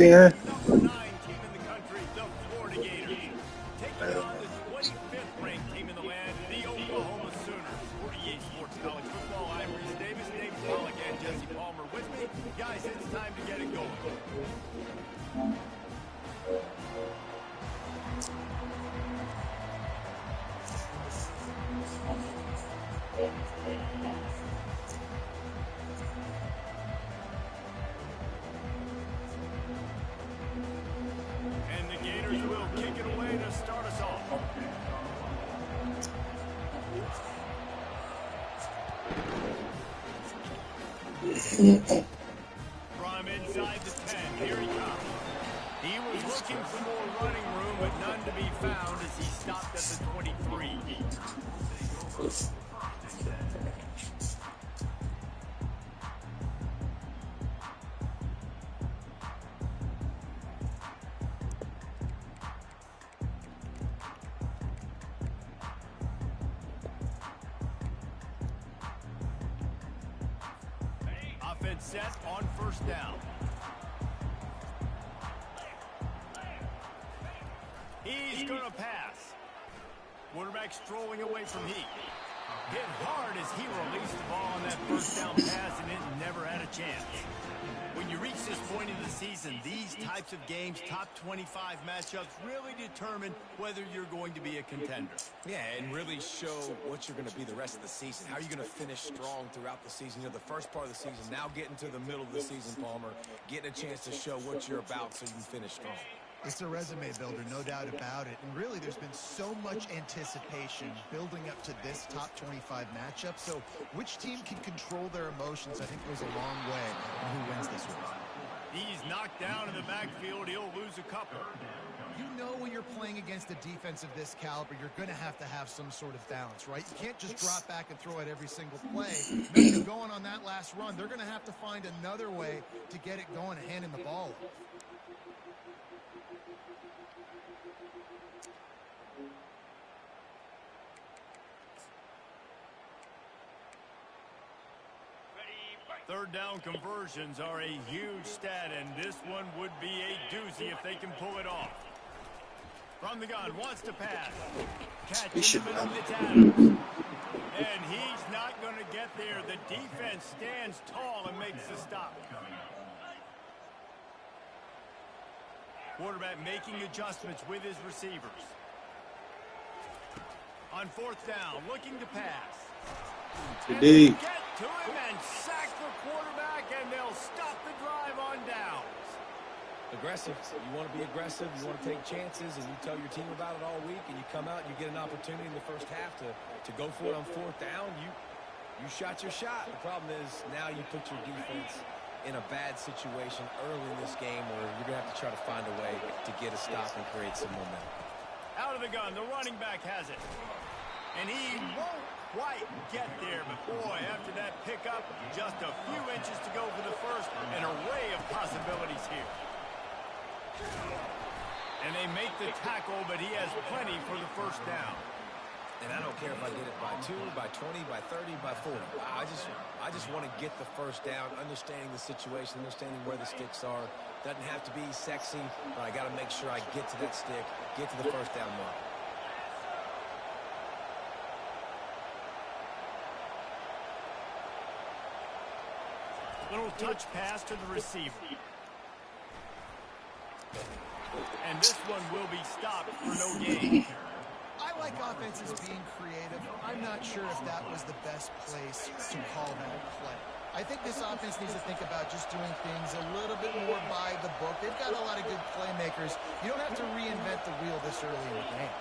Yeah. Number 9 team in the country, the Florida Gators. Taking on the 25th ranked team in the land, the Oklahoma Sooners. For EA Sports College Football, I'm Reese Davis, Dave Pollock, and Jesse Palmer with me. Guys, it's time to get it going. And the Gators will kick it away to start us off. From inside the 10, here he comes. He was looking for more running room, but none to be found as he stopped at the 23. Offense set on first down. He's going to pass. Quarterback strolling away from Heat. Hit hard as he released the ball on that first down pass, and it never had a chance. When you reach this point in the season, these types of games, top 25 matchups, really determine whether you're going to be a contender. Yeah, and really show what you're going to be the rest of the season. How are you going to finish strong throughout the season? You know, the first part of the season, now getting to the middle of the season, Palmer, getting a chance to show what you're about so you can finish strong. It's a resume builder, no doubt about it. And really, there's been so much anticipation building up to this top 25 matchup. So which team can control their emotions, I think, goes a long way in who wins this one. He's knocked down in the backfield. He'll lose a couple. You know when you're playing against a defense of this caliber, you're going to have some sort of balance, right? You can't just drop back and throw it every single play. If you're going on that last run, they're going to have to find another way to get it going and handing the ball off. Third down conversions are a huge stat, and this one would be a doozy if they can pull it off. From the gun, wants to pass. Catch in the middle, it's Adams. And he's not going to get there. The defense stands tall and makes the stop. Quarterback making adjustments with his receivers. On fourth down, looking to pass. And they get to him and sack the quarterback, and they'll stop the drive on downs. Aggressive. You want to be aggressive. You want to take chances, and you tell your team about it all week, and you come out and you get an opportunity in the first half to go for it on fourth down. You shot your shot. The problem is now you put your defense in a bad situation early in this game where you're going to have to try to find a way to get a stop and create some momentum. Out of the gun, the running back has it. And he won't quite get there, but boy, after that pickup, just a few inches to go for the first, an array of possibilities here. And they make the tackle, but he has plenty for the first down. And I don't care if I get it by 2, by 20, by 30, by 40. I just want to get the first down, understanding the situation, understanding where the sticks are. Doesn't have to be sexy, but I got to make sure I get to that stick, get to the first down mark. Little touch pass to the receiver. And this one will be stopped for no gain. I like offenses being creative. I'm not sure if that was the best place to call that play. I think this offense needs to think about just doing things a little bit more by the book. They've got a lot of good playmakers. You don't have to reinvent the wheel this early in the game.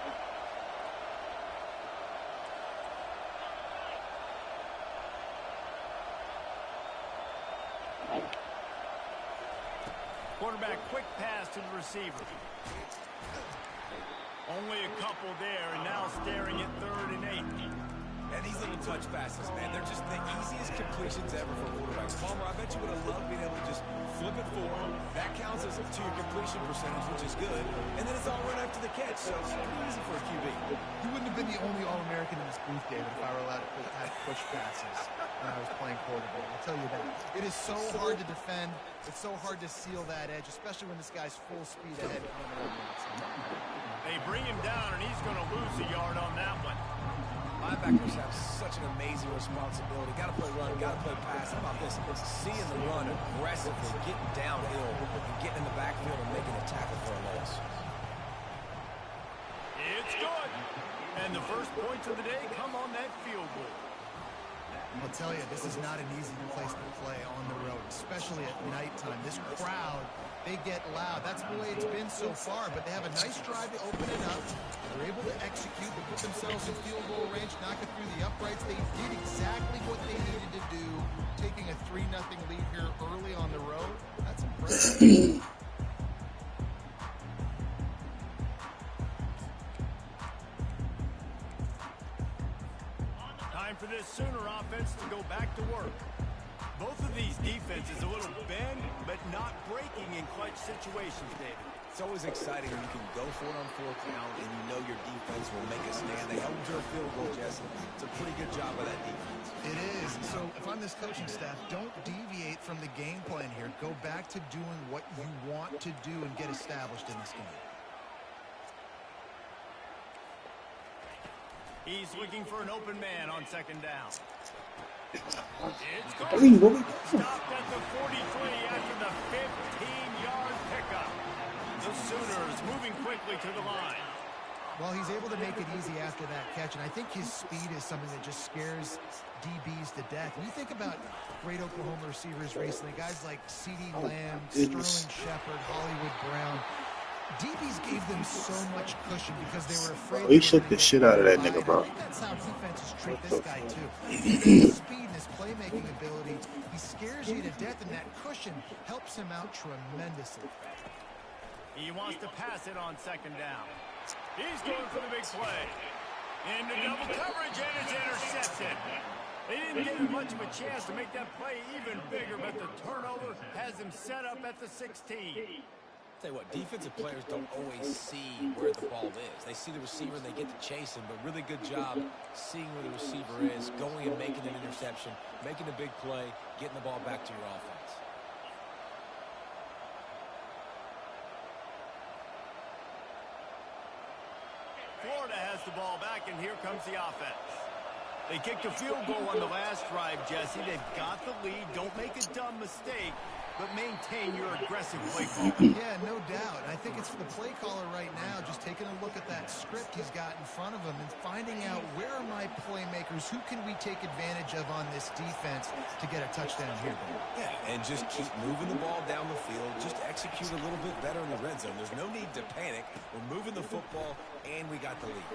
Quarterback, quick pass to the receiver. Only a couple there, and now staring at 3rd and 8. And these little touch passes, man, they're just the easiest completions ever for quarterbacks. Palmer, I bet you would have loved being able to just flip it forward. That counts as to your completion percentage, which is good. And then it's all run after the catch, so it's pretty easy for a QB. You wouldn't have been the only All-American in this booth, David, if I were allowed to have push passes when I was playing quarterback. I'll tell you that. It is so hard to defend. It's so hard to seal that edge, especially when this guy's full speed ahead. They bring him down, and he's going to lose a yard on that one. Linebackers have such an amazing responsibility. Got to play run, got to play pass. How about this? Seeing the run aggressively, getting downhill, and getting in the backfield and making a tackle for a loss. It's good. And the first points of the day come on that field goal. I'll tell you, this is not an easy place to play on the road, especially at nighttime. This crowd, they get loud. That's the way it's been so far, but they have a nice drive to open it up. They're able to execute. They put themselves in field goal range, knock it through the uprights. They did exactly what they needed to do, taking a 3-0 lead here early on the road. That's impressive. For this Sooner offense to go back to work. Both of these defenses a little bend, but not breaking in clutch situations, David. It's always exciting when you can go for it on 4th down and you know your defense will make a stand. They held to a field goal, Jesse. It's a pretty good job by that defense. It is. So if I'm this coaching staff, don't deviate from the game plan here. Go back to doing what you want to do and get established in this game. He's looking for an open man on 2nd down. It's I mean, what we stopped at the 43 after the 15-yard pickup. The Sooners moving quickly to the line. Well, he's able to make it easy after that catch, and I think his speed is something that just scares DBs to death. When you think about great Oklahoma receivers recently, guys like CeeDee Lamb, Sterling Shepard, Hollywood Brown, DBs gave them so much cushion because they were afraid. He shook the shit out of that nigga, bro. I think that's how defenses treat this guy, too. His speed and his playmaking ability, he scares you to death, and that cushion helps him out tremendously. He wants to pass it on 2nd down. He's going for the big play. Into double coverage, and it's intercepted. They didn't give him much of a chance to make that play even bigger, but the turnover has him set up at the 16. Tell you what, defensive players don't always see where the ball is. They see the receiver and they get to chase him, but really good job seeing where the receiver is, going and making an interception, making a big play, getting the ball back to your offense. Florida has the ball back, and here comes the offense. They kicked a field goal on the last drive, Jesse. They've got the lead. Don't make a dumb mistake, but maintain your aggressive play call. Yeah, no doubt. I think it's the play caller right now just taking a look at that script he's got in front of him and finding out where are my playmakers, who can we take advantage of on this defense to get a touchdown here. Yeah, and just keep moving the ball down the field. Just execute a little bit better in the red zone. There's no need to panic. We're moving the football, and we got the lead.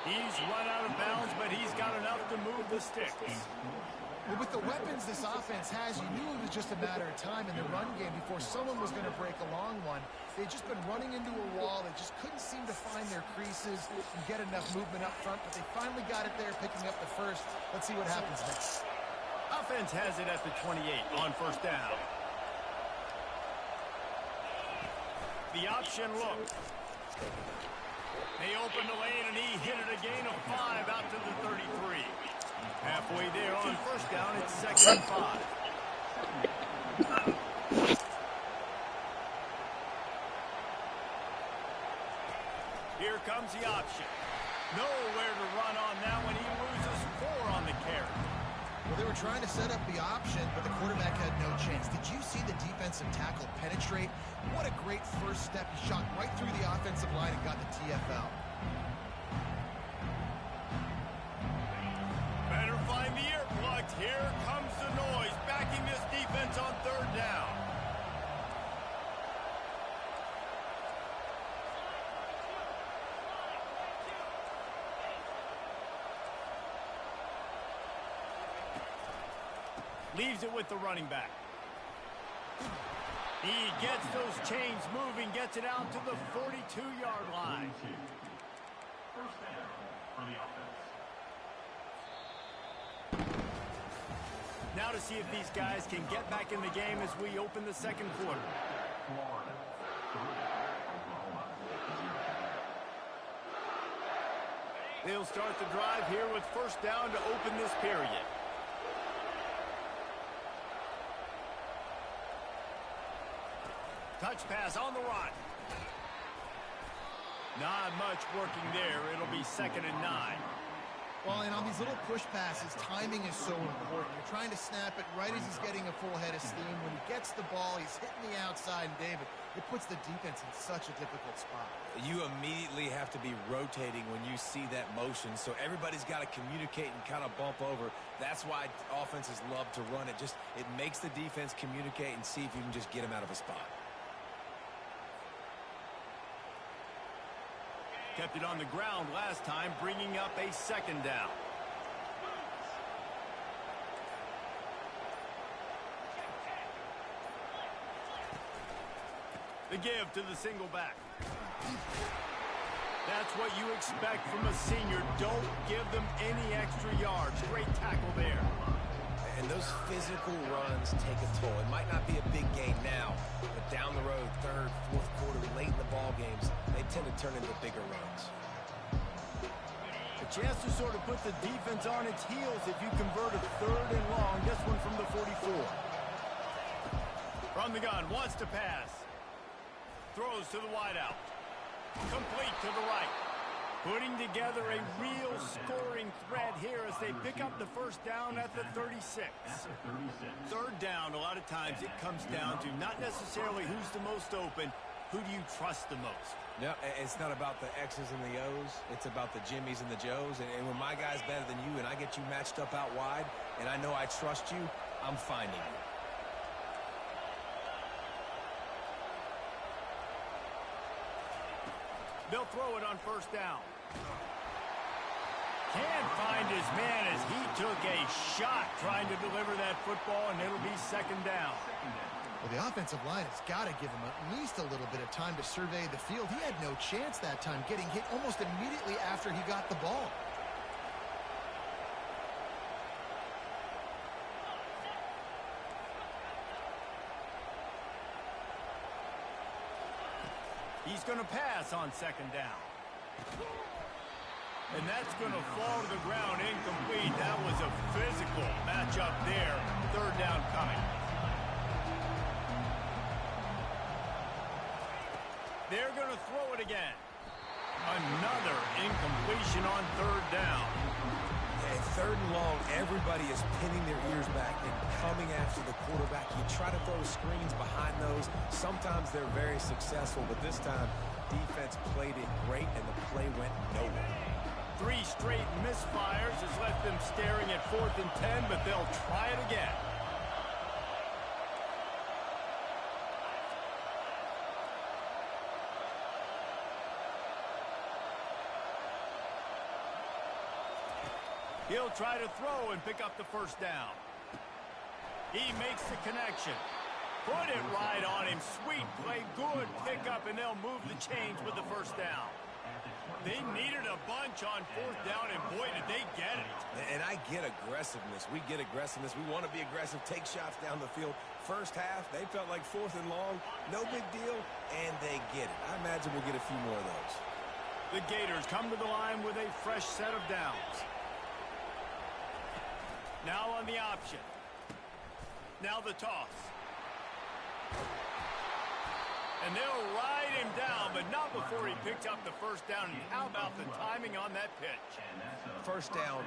He's run out of bounds, but he's got enough to move the sticks. Well, with the weapons this offense has, you knew it was just a matter of time in the run game before someone was going to break a long one. They'd just been running into a wall. They just couldn't seem to find their creases and get enough movement up front, but they finally got it there, picking up the first. Let's see what happens next. Offense has it at the 28 on 1st down. The option look. They opened the lane, and he hit it a gain of 5 out to the 33. Halfway there on 1st down, it's 2nd and 5. Here comes the option. Nowhere to run on that one. He loses 4 on the carry. Well, they were trying to set up the option, but the quarterback had no chance. Did you see the defensive tackle penetrate? What a great first step. He shot right through the offensive line and got the TFL. Better find the earplugs. Here comes the noise, backing this defense on 3rd down. Leaves it with the running back. He gets those chains moving, gets it out to the 42-yard line. Now to see if these guys can get back in the game as we open the second quarter. They'll start the drive here with first down to open this period. Touch pass on the run. Not much working there. It'll be 2nd and 9. Well, and on these little push passes, timing is so important. You're trying to snap it right as he's getting a full head of steam. When he gets the ball, he's hitting the outside, and David, it puts the defense in such a difficult spot. You immediately have to be rotating when you see that motion, so everybody's got to communicate and kind of bump over. That's why offenses love to run it. It makes the defense communicate and see if you can just get him out of a spot. Kept it on the ground last time, bringing up a 2nd down. The give to the single back. That's what you expect from a senior. Don't give them any extra yards. Great tackle there. And those physical runs take a toll. It might not be a big gain now, but down the road, 3rd, 4th quarter, late in the ball games, they tend to turn into bigger runs. A chance to sort of put the defense on its heels if you convert a 3rd and long. This one from the 44. From the gun, wants to pass. Throws to the wideout. Complete to the right. Putting together a real scoring threat here as they pick up the first down at the 36. 3rd down, a lot of times it comes down to not necessarily who's the most open, who do you trust the most? No, it's not about the X's and the O's. It's about the Jimmies and the Joes. And when my guy's better than you and I get you matched up out wide and I know I trust you, I'm finding you. They'll throw it on first down. Can't find his man as he took a shot trying to deliver that football, and it'll be 2nd down. Well, the offensive line has got to give him at least a little bit of time to survey the field. He had no chance that time, getting hit almost immediately after he got the ball. He's going to pass on 2nd down. And that's going to fall to the ground incomplete. That was a physical matchup there. 3rd down coming. They're going to throw it again. Another incompletion on 3rd down. At 3rd and long, everybody is pinning their ears back and coming after the quarterback. You try to throw screens behind those. Sometimes they're very successful, but this time, defense played it great, and the play went nowhere. 3 straight misfires has left them staring at 4th and 10, but they'll try it again. He'll try to throw and pick up the first down. He makes the connection. Put it right on him. Sweet play, good pickup, and they'll move the chains with the first down. They needed a bunch on 4th down, and boy, did they get it. And I get aggressiveness. We get aggressiveness. We want to be aggressive, take shots down the field. First half, they felt like 4th and long. No big deal, and they get it. I imagine we'll get a few more of those. The Gators come to the line with a fresh set of downs. Now on the option. Now the toss. And they'll ride him down, but not before he picked up the first down. And how about the timing on that pitch? First down,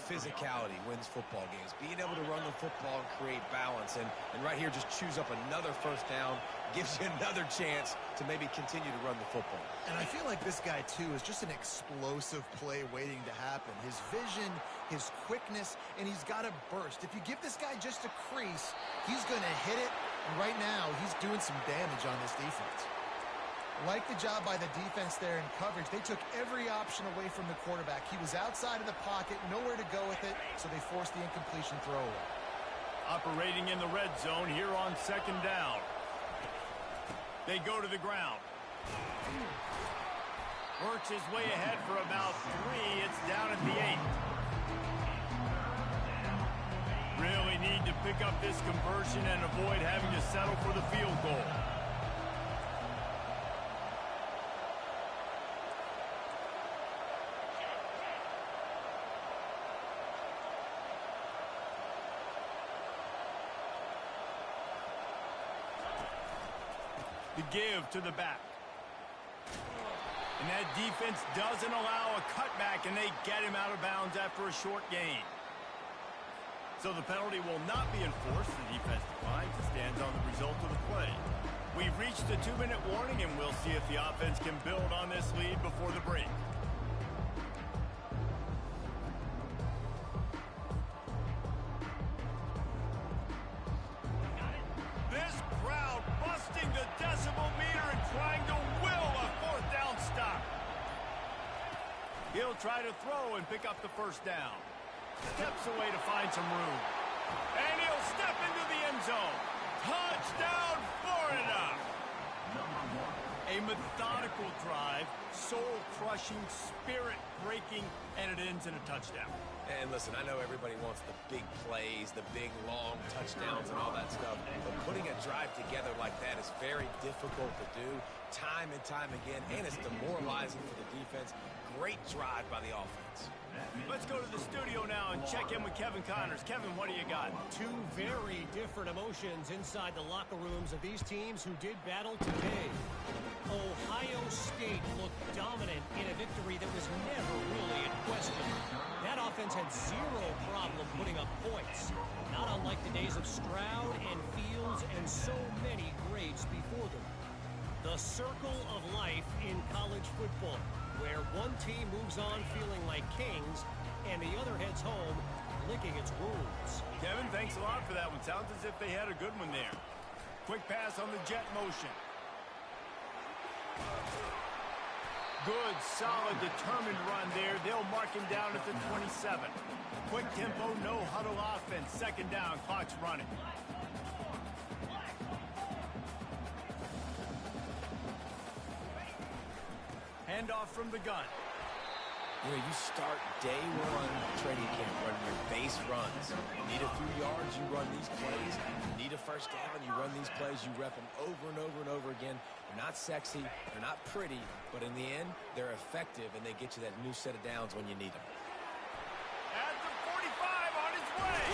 physicality wins football games. Being able to run the football and create balance. And right here, just choose up another first down. Gives you another chance to maybe continue to run the football. And I feel like this guy, too, is just an explosive play waiting to happen. His vision, his quickness, and he's got a burst. If you give this guy just a crease, he's going to hit it. And right now, he's doing some damage on this defense. Like the job by the defense there in coverage. They took every option away from the quarterback. He was outside of the pocket, nowhere to go with it, so they forced the incompletion throwaway. Operating in the red zone here on 2nd down. They go to the ground. Works his way ahead for about 3. It's down at the 8. Really need to pick up this conversion and avoid having to settle for the field goal. The give to the back. And that defense doesn't allow a cutback, and they get him out of bounds after a short gain. So the penalty will not be enforced. The defense declines and stands on the result of the play. We've reached the 2-minute warning, and we'll see if the offense can build on this lead before the break. This crowd busting the decibel meter and trying to will a fourth down stop. He'll try to throw and pick up the first down. Steps away to find some room. And he'll step into the end zone. Touchdown, Florida! A methodical drive, soul-crushing, spirit-breaking, and it ends in a touchdown. And listen, I know everybody wants the big plays, the big, long touchdowns and all that stuff, but putting a drive together like that is very difficult to do time and time again, and it's demoralizing for the defense. Great drive by the offense. Let's go to the studio now and check in with Kevin Connors. Kevin, what do you got? Two very different emotions inside the locker rooms of these teams who did battle today. Ohio State looked dominant in a victory that was never really in question. That offense had zero problem putting up points, not unlike the days of Stroud and Fields and so many greats before them. The circle of life in college football, where one team moves on feeling like kings and the other heads home licking its wounds. Kevin, thanks a lot for that one. Sounds as if they had a good one there. Quick pass on the jet motion. Good, solid, determined run there. They'll mark him down at the 27. Quick tempo, no huddle offense. Second down, clock's running. Handoff from the gun. You know, you start day one training camp running your base runs. You need a few yards, you run these plays. You need a first down, you run these plays. You rep them over and over and over again. They're not sexy, they're not pretty, but in the end, they're effective, and they get you that new set of downs when you need them. At the 45 on his way.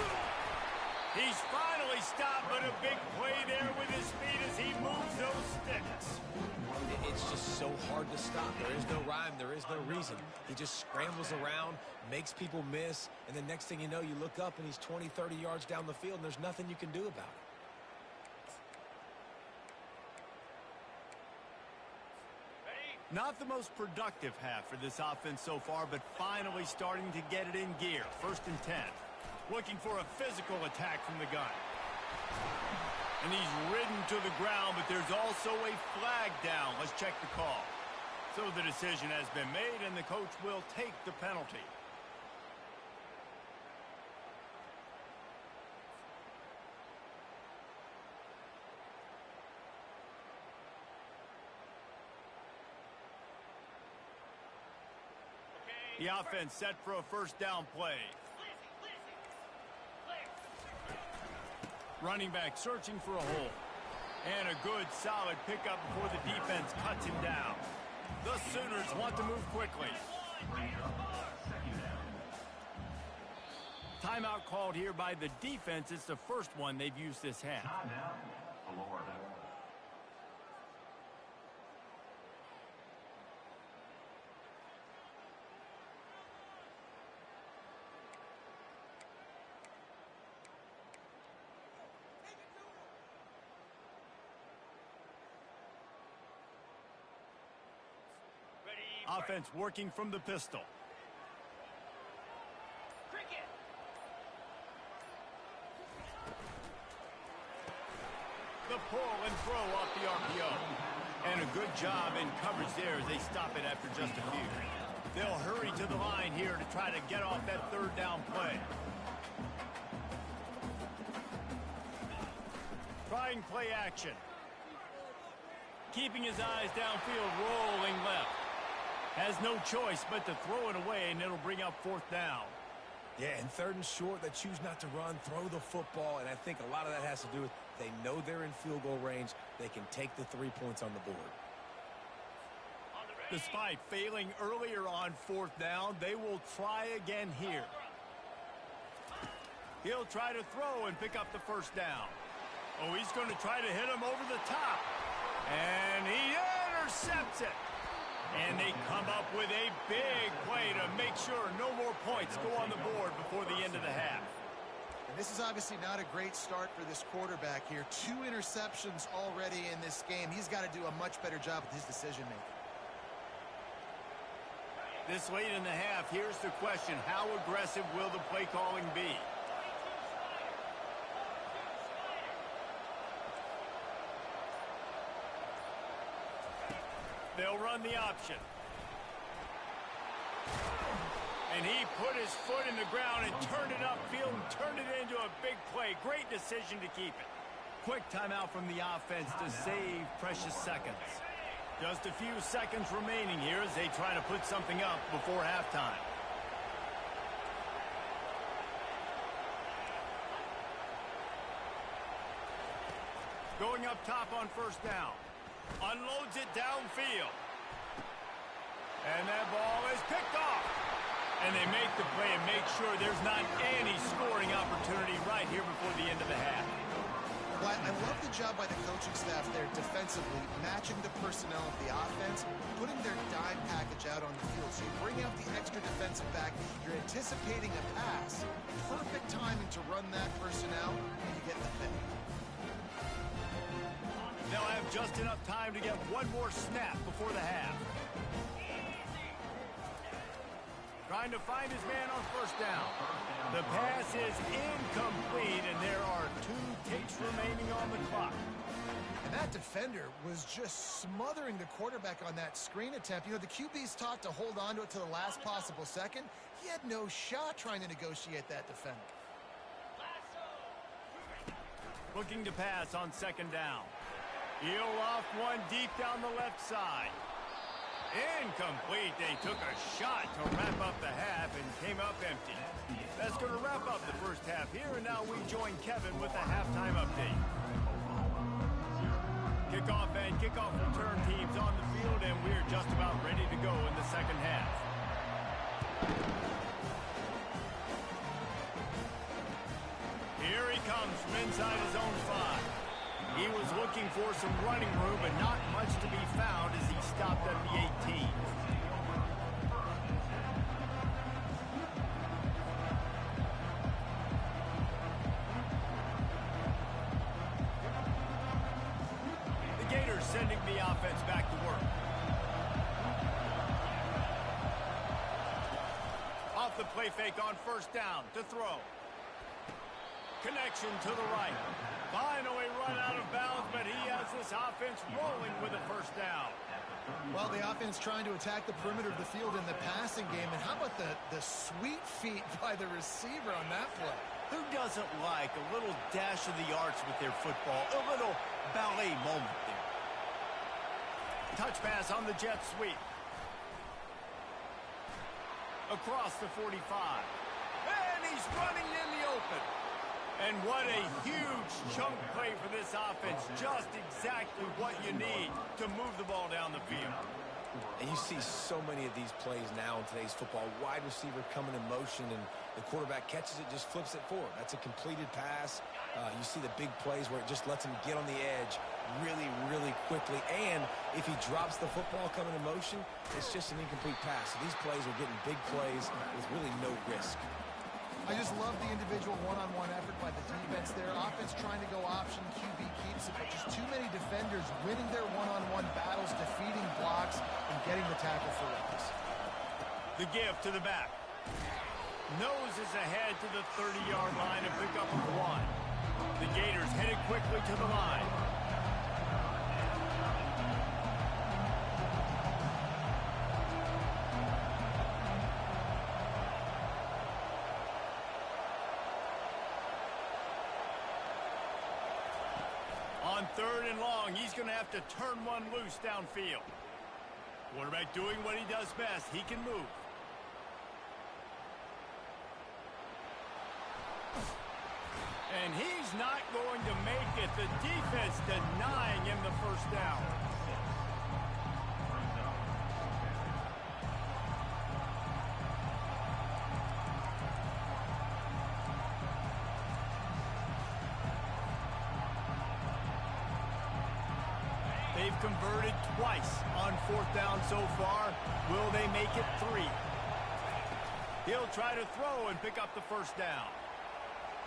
He's finally stopped, but a big play there with his speed as he moves those sticks. It's just so hard to stop. There is no rhyme. There is no reason. He just scrambles around, makes people miss, and the next thing you know, you look up and he's 20, 30 yards down the field, and there's nothing you can do about it. Not the most productive half for this offense so far, but finally starting to get it in gear. 1st and 10. Looking for a physical attack from the gun. And he's ridden to the ground, but there's also a flag down. Let's check the call. So the decision has been made, and the coach will take the penalty. The offense set for a first down play. Running back searching for a hole. And a good, solid pickup before the defense cuts him down. The Sooners want to move quickly. Timeout called here by the defense. It's the first one they've used this half. Offense working from the pistol. The pull and throw off the RPO. And a good job in coverage there as they stop it after just a few. They'll hurry to the line here to try to get off that third down play. Trying play action. Keeping his eyes downfield, rolling left. Has no choice but to throw it away, and it'll bring up 4th down. Yeah, and 3rd and short, they choose not to run, throw the football, and I think a lot of that has to do with they know they're in field goal range. They can take the 3 points on the board. Despite failing earlier on 4th down, they will try again here. He'll try to throw and pick up the 1st down. Oh, he's going to try to hit him over the top. And he intercepts it. And they come up with a big play to make sure no more points go on the board before the end of the half. And this is obviously not a great start for this quarterback here. 2 interceptions already in this game. He's got to do a much better job with his decision-making. This late in the half, here's the question. How aggressive will the play calling be? They'll run the option. And he put his foot in the ground and turned it upfield and turned it into a big play. Great decision to keep it. Quick timeout from the offense to save precious seconds. Just a few seconds remaining here as they try to put something up before halftime. Going up top on 1st down. Unloads it downfield. And that ball is picked off. And they make the play and make sure there's not any scoring opportunity right here before the end of the half. Well, I love the job by the coaching staff there defensively, matching the personnel of the offense, putting their dime package out on the field. So you bring out the extra defensive back, you're anticipating a pass. Perfect timing to run that personnel, and you get the pick. They'll have just enough time to get one more snap before the half. Trying to find his man on 1st down. The pass is incomplete, and there are 2 takes remaining on the clock. And that defender was just smothering the quarterback on that screen attempt. You know, the QB's taught to hold on to it to the last possible second. He had no shot trying to negotiate that defender. Looking to pass on 2nd down. He'll off one deep down the left side. Incomplete. They took a shot to wrap up the half and came up empty. That's going to wrap up the 1st half here, and now we join Kevin with the halftime update. Kickoff and kickoff return teams on the field, and we're just about ready to go in the 2nd half. Here he comes from inside his own 5. He was looking for some running room, but not much to be found as he stopped at the 18. The Gators sending the offense back to work. Off the play fake on 1st down to throw. Connection to the right. Finally run out of bounds, but he has this offense rolling with a 1st down. Well, the offense trying to attack the perimeter of the field in the passing game. And how about the sweet feet by the receiver on that play? Who doesn't like a little dash of the arts with their football? A little ballet moment there. Touch pass on the jet sweep. Across the 45. And he's running in the open. And what a huge chunk play for this offense. Just exactly what you need to move the ball down the field. And you see so many of these plays now in today's football. Wide receiver coming in motion, and the quarterback catches it, just flips it forward. That's a completed pass. You see the big plays where it just lets him get on the edge really, really quickly. And if he drops the football coming in motion, it's just an incomplete pass. So these plays are getting big plays with really no risk. I just love the individual one-on-one effort by the defense there. Offense trying to go option, QB keeps it, but just too many defenders winning their one-on-one battles, defeating blocks, and getting the tackle for loss. The give to the back. Noses ahead to the 30-yard line to pick up a 1. The Gators headed quickly to the line. On 3rd and long, he's going to have to turn one loose downfield. Quarterback doing what he does best. He can move. And he's not going to make it. The defense denying him the first down. They've converted twice on 4th down so far. Will they make it 3? He'll try to throw and pick up the first down.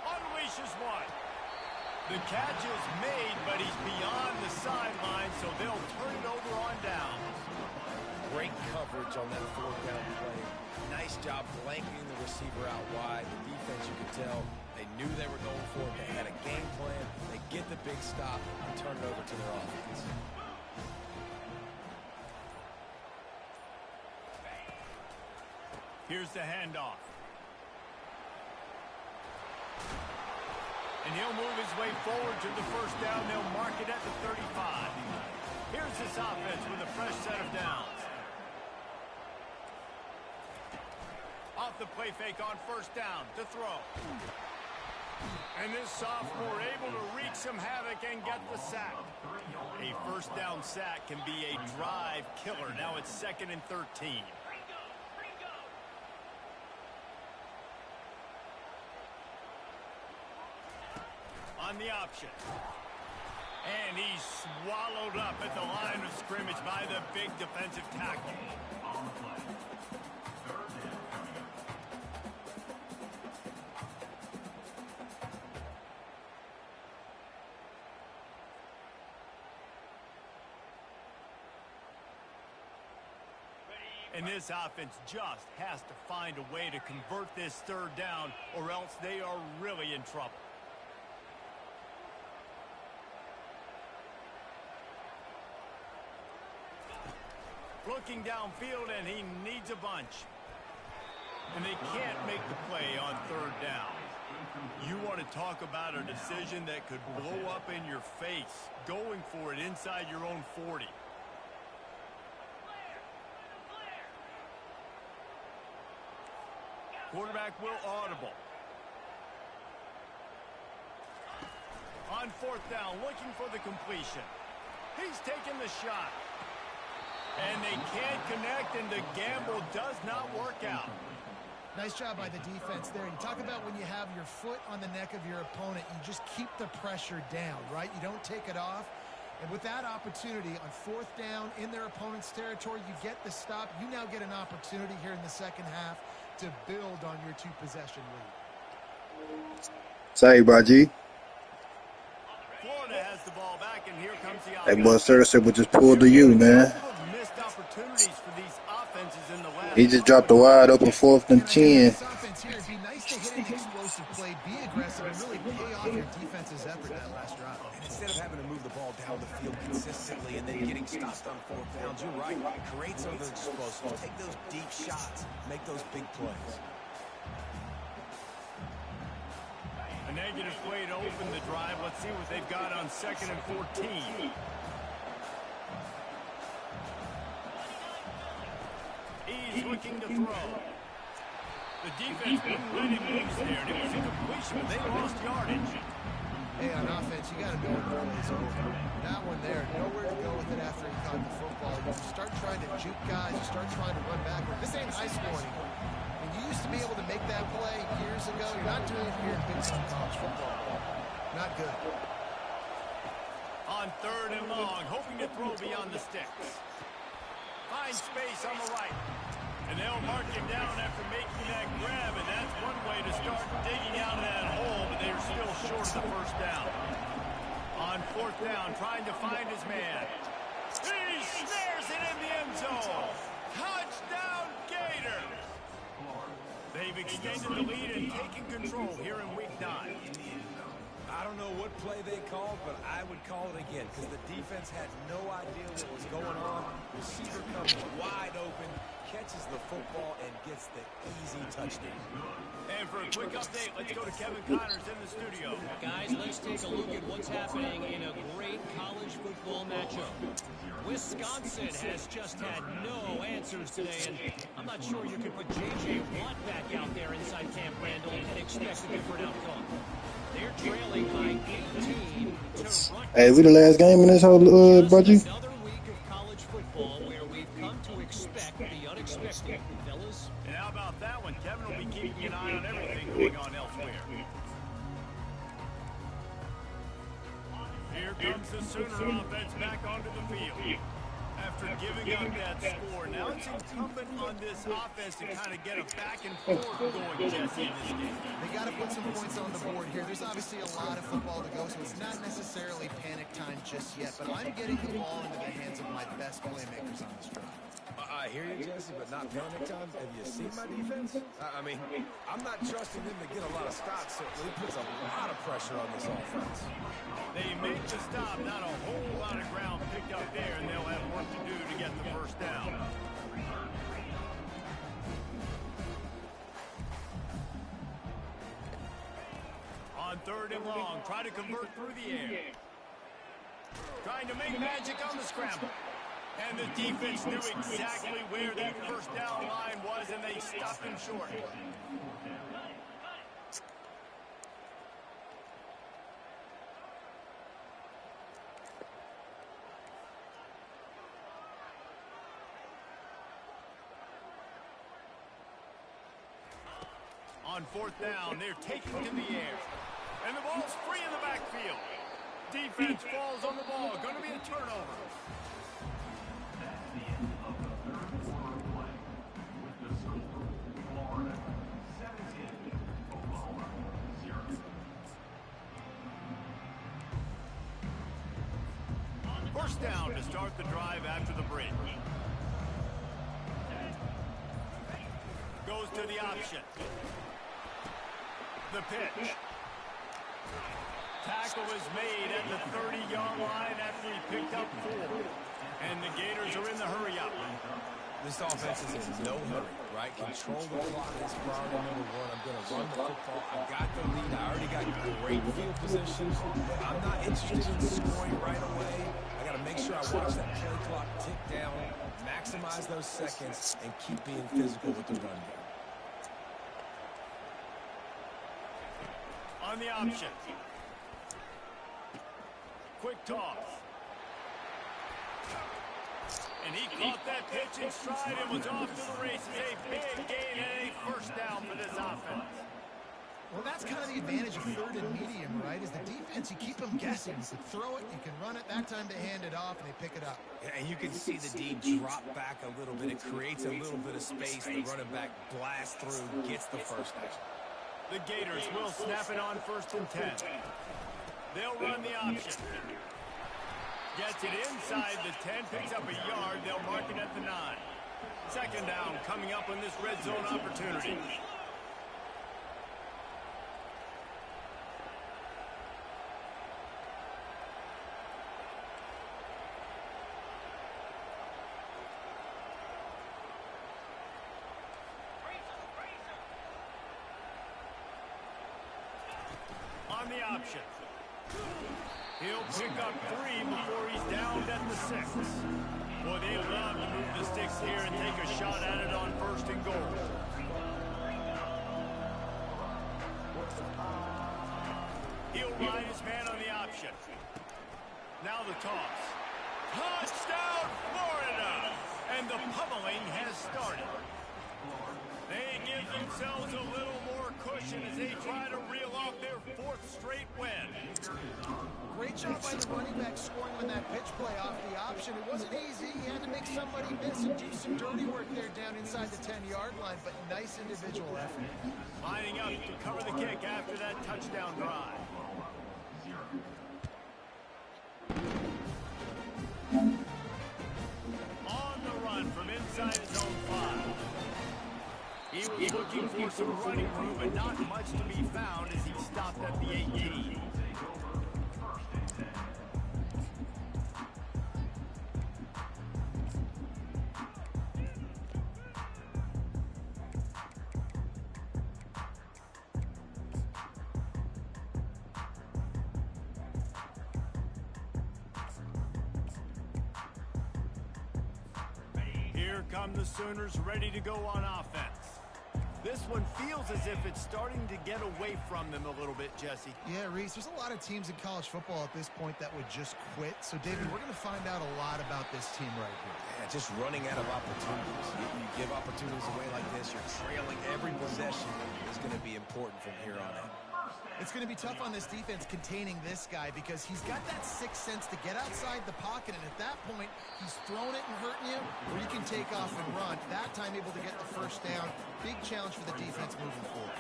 Unleashes one. The catch is made, but he's beyond the sideline, so they'll turn it over on downs. Great coverage on that 4th down play. Nice job blanketing the receiver out wide. The defense, you could tell, they knew they were going for it. They had a game plan. They get the big stop and turn it over to their offense. Here's the handoff. And he'll move his way forward to the first down. They'll mark it at the 35. Here's this offense with a fresh set of downs. Off the play fake on 1st down to throw. And this sophomore able to wreak some havoc and get the sack. A 1st down sack can be a drive killer. Now it's 2nd and 13. On the option. And he's swallowed up at the line of scrimmage by the big defensive tackle. And this offense just has to find a way to convert this 3rd down, or else they are really in trouble. Looking downfield, and he needs a bunch. And they can't make the play on 3rd down. You want to talk about a decision that could blow up in your face, going for it inside your own 40. Quarterback will audible. On 4th down, looking for the completion. He's taking the shot. And they can't connect, and the gamble does not work out. Nice job by the defense there. You talk about when you have your foot on the neck of your opponent, you just keep the pressure down, right? You don't take it off. And with that opportunity on 4th down in their opponent's territory, you get the stop. You now get an opportunity here in the 2nd half to build on your 2-possession lead. Say, Baji. Florida has the ball back, and here comes the Hey, offense. boy, Serta was just pulled to you, man. Missed opportunities for these offenses in the last. He just dropped a wide open 4th and 10. This offense here, it'd be nice to hit an explosive play, be aggressive, and really pay off your defense's effort that last drive. And instead of having to move the ball down the field consistently and then getting stopped on 4th downs, you're right. Create some of those explosives. Take those deep shots. Make those big plays. A negative play to open the drive. Let's see what they've got on 2nd and 14. He's looking to throw. The defense wouldn't let him loose there, and it was a completion, but they lost yardage. Hey, on offense, you got to know when it's over. That one there, nowhere to go with it after he caught the football. You start trying to juke guys, you start trying to run backward. This ain't high school anymore. When you used to be able to make that play years ago, you're not doing it here in Big Ten college football. Not good. On 3rd and long, hoping to throw beyond the sticks. Finds space on the right. And they'll mark him down after making that grab, and that's one way to start digging out of that hole, but they're still short of the first down. On 4th down, trying to find his man. He snares it in the end zone. Touchdown, Gators! They've extended the lead and taken control here in Week 9. I don't know what play they called, but I would call it again because the defense had no idea what was going on. Receiver comes wide open. catches the football and gets the easy touchdown. And for a quick update, let's go to Kevin Connors in the studio. Guys, let's take a look at what's happening in a great college football matchup. Wisconsin has just had no answers today, and I'm not sure you can put J.J. Watt back out there inside Camp Randall and expect a different outcome. They're trailing by 18 to Rutgers. Hey, we the last game in this whole, Braji? Another week of college football where we've come to expect the unexpected, fellas. And how about that one? Kevin will be keeping an eye on everything going on elsewhere. Here comes the Sooner offense back onto the field. After giving up that score, now it's incumbent on this offense to kind of get a back and forth going, Jesse, in this game. They got to put some points on the board here. There's obviously a lot of football to go, so it's not necessarily panic time just yet. But I'm getting the ball into the hands of my best playmakers on this drive. I hear you, Jesse, but not panic time. Have you seen my defense? I mean, I'm not trusting them to get a lot of stops, so it puts a lot of pressure on this offense. They make the stop, not a whole lot of ground picked up there, and they'll have work to do to get the first down. On 3rd and long, try to convert through the air. Trying to make magic on the scramble. And the defense knew exactly where that first down line was, and they stopped him short. On 4th down, they're taking to the air. And the ball's free in the backfield. Defense falls on the ball. Going to be a turnover. First down to start the drive after the break. Goes to the option. The pitch. Tackle is made at the 30-yard line after he picked up 4. And the Gators are in the hurry-up. This offense is in no hurry, right? Control the clock is priority number 1. I'm going to run the football. I got the lead. I already got great field position. I'm not interested in scoring right away. I got to make sure I watch that play clock tick down, maximize those seconds, and keep being physical with the run game. On the option. Quick toss. And he caught that pitch in stride and was off to the races. A big gain and a first down for this offense. Well, that's kind of the advantage of 3rd and medium, right? Is the defense, you keep them guessing. You can throw it, you can run it, that time to hand it off, and they pick it up. And you can see the D drop back a little bit. It creates a little bit of space. The running back blasts through, gets the first down. The Gators will snap it on 1st and 10. They'll run the option. Gets it inside the 10, picks up a yard. They'll mark it at the 9. 2nd down coming up on this red zone opportunity. On the option. He'll pick up 3 before he's downed at the 6. Boy, they love to move the sticks here and take a shot at it on 1st and goal. He'll ride his man on the option. Now the toss. Touchdown, Florida! And the pummeling has started. They give themselves a little more cushion as they try to reel off their 4th straight win. Great job by the running back scoring on that pitch play off the option. It wasn't easy. He had to make somebody miss and do some dirty work there down inside the 10-yard line, but nice individual effort. Lining up to cover the kick after that touchdown drive. On the run from inside his own 5. He was looking for some running room, but not much to be found as he stopped at the 18. Here come the Sooners ready to go on offense. This one feels as if it's starting to get away from them a little bit, Jesse. Yeah, Reese, there's a lot of teams in college football at this point that would just quit. So, David, we're going to find out a lot about this team right here. Yeah, just running out of opportunities. You give opportunities away like this, you're trailing every possession is going to be important from here on out. It's going to be tough on this defense containing this guy because he's got that sixth sense to get outside the pocket, and at that point, he's throwing it and hurting you, or you can take off and run. That time, able to get the first down. Big challenge for the defense moving forward.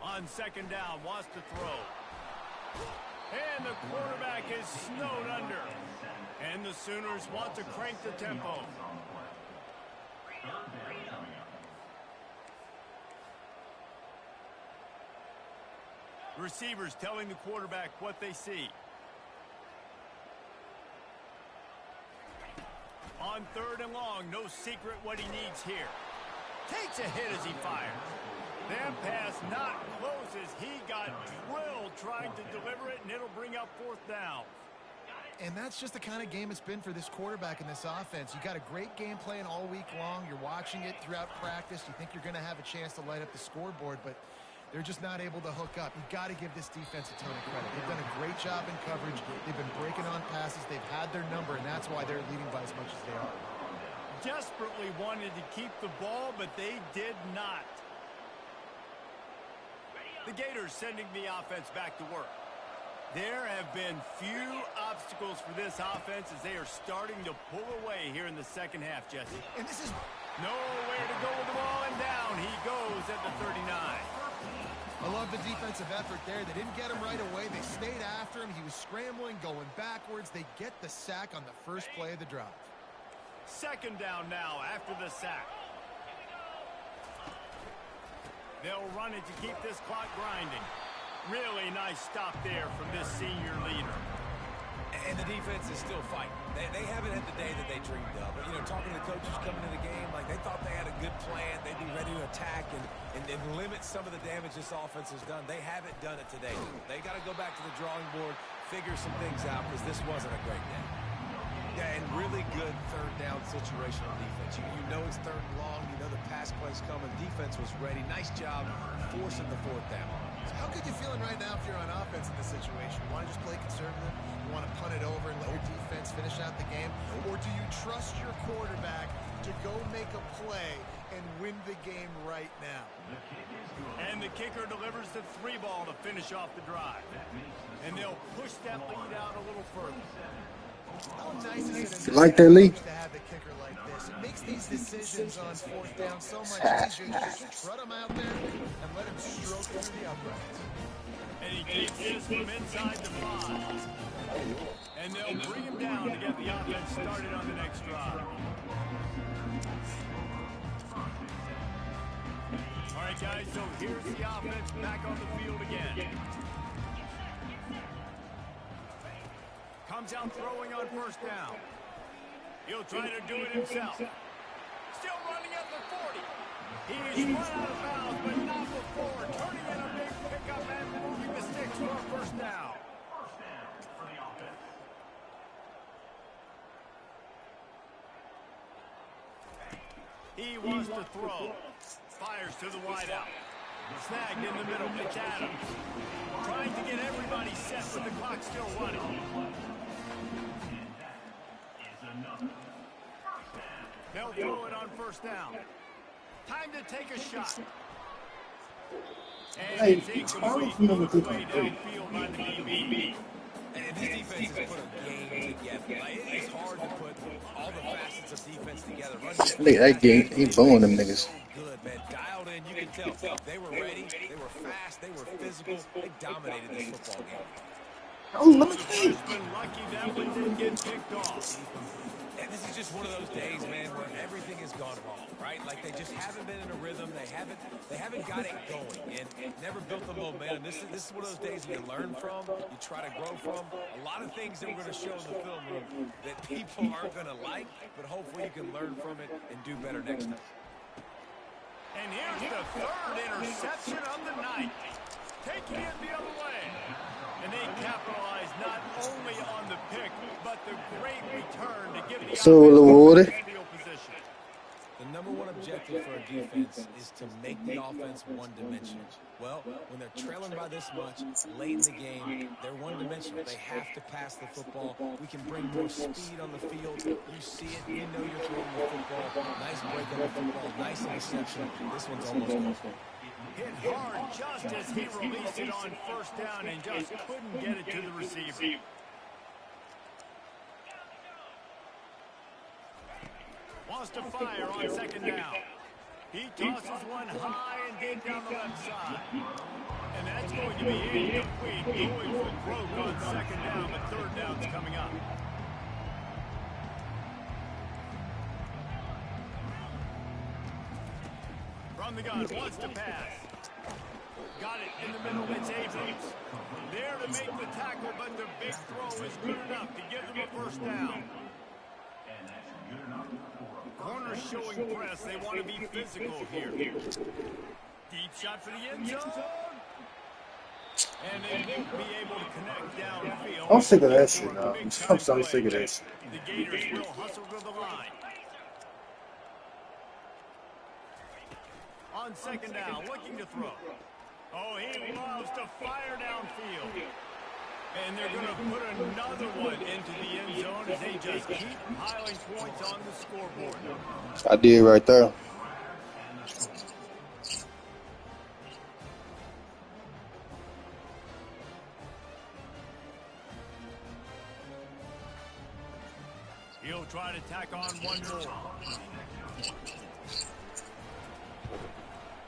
On second down, wants to throw. And the quarterback is snowed under. And the Sooners want to crank the tempo. Receivers telling the quarterback what they see. On third and long, no secret what he needs here. Takes a hit as he fires. That pass not close as he got drilled trying to deliver it, and it'll bring up fourth down. And that's just the kind of game it's been for this quarterback in this offense. You got a great game plan all week long. You're watching it throughout practice. You think you're going to have a chance to light up the scoreboard, but they're just not able to hook up. You've got to give this defense a ton of credit. They've done a great job in coverage. They've been breaking on passes. They've had their number, and that's why they're leading by as much as they are. Desperately wanted to keep the ball, but they did not. The Gators sending the offense back to work. There have been few obstacles for this offense as they are starting to pull away here in the second half, Jesse. And this is nowhere to go with the ball, and down he goes at the 39. I love the defensive effort there. They didn't get him right away. They stayed after him. He was scrambling, going backwards. They get the sack on the first play of the drive. Second down now after the sack. They'll run it to keep this clock grinding. Really nice stop there from this senior leader. And the defense is still fighting. They haven't had the day that they dreamed of. But, you know, talking to the coaches coming into the game, like they thought they had a good plan. They'd be ready to attack and limit some of the damage this offense has done. They haven't done it today. They got to go back to the drawing board, figure some things out because this wasn't a great day. Yeah, and really good third down situational defense. You know it's third and long. You know the pass play's coming. Defense was ready. Nice job forcing the fourth down. So how good you feeling right now if you're on offense in this situation? You want to just play conservative? You want to punt it over and let your defense finish out the game? Or do you trust your quarterback to go make a play and win the game right now? And the kicker delivers the 3 ball to finish off the drive. And they'll push that lead out a little further. How nice is it You like that, Lee? to have the kicker like this? It makes these decisions on fourth down so much easier. Just trot him out there and let him stroke through the uprights. And he keeps this from inside the 5. And they'll bring him down to get the offense started on the next drive. All right, guys, so here's the offense back on the field again. Comes out throwing on first down. He'll try to do it himself. Still running at the 40. He's run out of bounds, but not before. Turning in a big pickup and moving the sticks for a first down. He wants to throw. Fires to the wideout. Snagged in the middle. It's Adams. Trying to get everybody set with the clock still running. They'll throw it on first down. Time to take a shot. And Hey, it's incomplete. number Way downfield by the DB. And this defense has put a game together. Like, it is hard to put all the facets of defense together. Look at that game. He blowing them niggas. Good, man. Dialed in. You can tell. They were ready. They were fast. They were physical. They dominated this football game. Oh, let me see. He's been lucky that one didn't get picked off. And this is just one of those days, man, where everything has gone wrong, right? Like they just haven't been in a rhythm. They haven't got it going and never built the momentum. This is one of those days you learn from, you try to grow from. A lot of things that we're going to show in the film room that people aren't going to like, but hopefully you can learn from it and do better next time. And here's the third interception of the night. Taking it the other way. And they capitalize not only on the pick, but the great return to give the So, offense Woody. field position. The number one objective for a defense is to make the offense one-dimensional. Well, when they're trailing by this much late in the game, they're one-dimensional. They have to pass the football. We can bring more speed on the field. You see it. You know you're throwing the football. Nice break on the football. Nice interception. This one's almost over. Hit hard just as he released it on first down and just couldn't get it to the receiver. Wants to fire on second down. He tosses one high and deep down the left side. And that's going to be incomplete, going for broke on second down, but third down's coming up. From the gun, wants to pass. Got it in the middle, it's Abrams. There to make the tackle, but the big throw is good enough to give them a first down. Corner showing press. They want to be physical here. Deep shot for the end zone. And they won't be able to connect downfield. I'm sick of that shit now. I'm so sick of that shit. The Gators will hustle to the line. On second down, looking to throw. Oh, he loves to fire downfield. And they're going to put another one into the end zone as they just keep piling points on the scoreboard. I did right there. He'll try to tack on one more.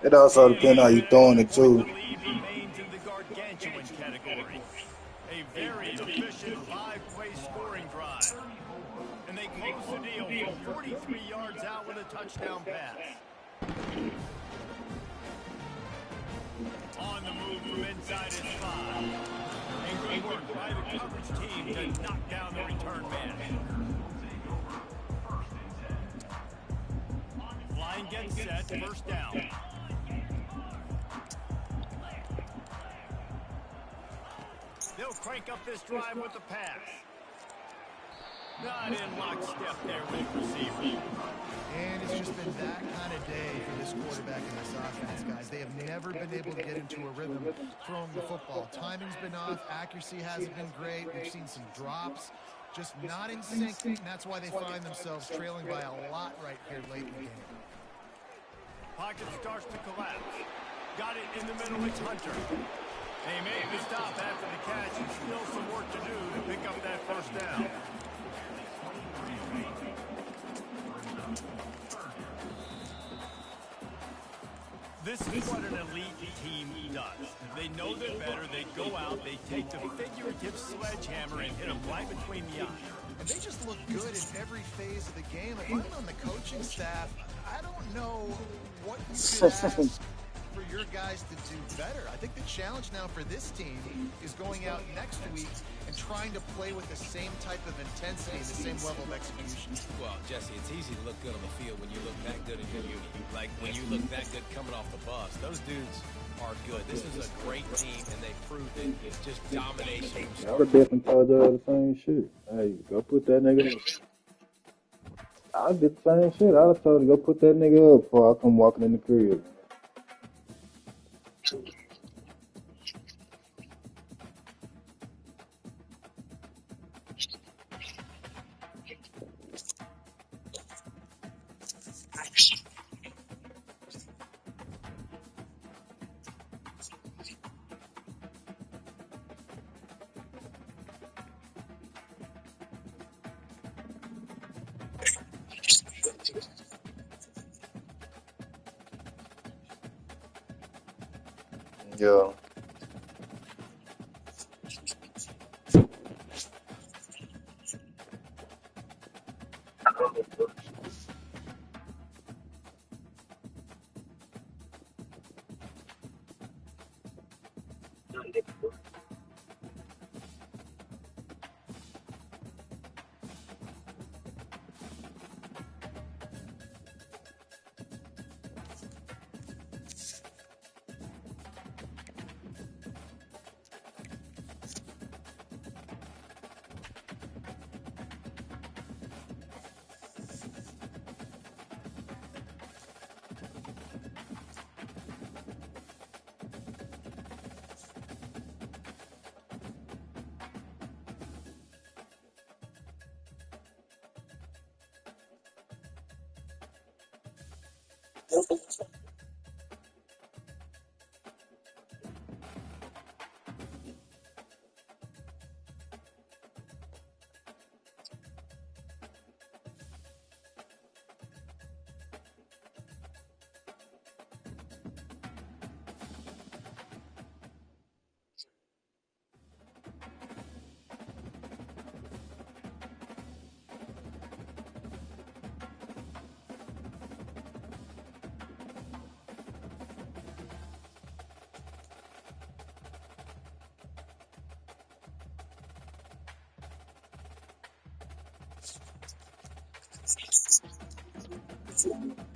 It also depends how you throwing it too. Remains in the gargantuan category. A very efficient 5-play scoring drive. And they close the deal from 43 yards out with a touchdown pass. On the move from inside his 5. And good work by the coverage team to knock down the return man. Line gets set, first down. They'll crank up this drive with the pass. Not in lockstep there with the receiver. And it's just been that kind of day for this quarterback and this offense, guys. They have never been able to get into a rhythm throwing the football. Timing's been off. Accuracy hasn't been great. We've seen some drops. Just not in sync, and that's why they find themselves trailing by a lot right here late in the game. Pocket starts to collapse. Got it in the middle. It's Hunter. They made the stop after the catch and still some work to do to pick up that first down. This is what an elite team does. They know they're better. They go out. They take the figurative sledgehammer and hit them right between the eyes. And they just look good in every phase of the game. If I'm on the coaching staff, I don't know what you could ask for your guys to do better. I think the challenge now for this team is going out next week and trying to play with the same type of intensity, the same level of execution. Well, Jesse, it's easy to look good on the field when you look that good in your unit. Like when you look that good coming off the bus. Those dudes are good. This is a great team, and they proved it. It's just domination. I would definitely told y'all the same shit. Hey, go put that nigga up. I did the same shit. I was told to go put that nigga up before I come walking in the crib. Yeah.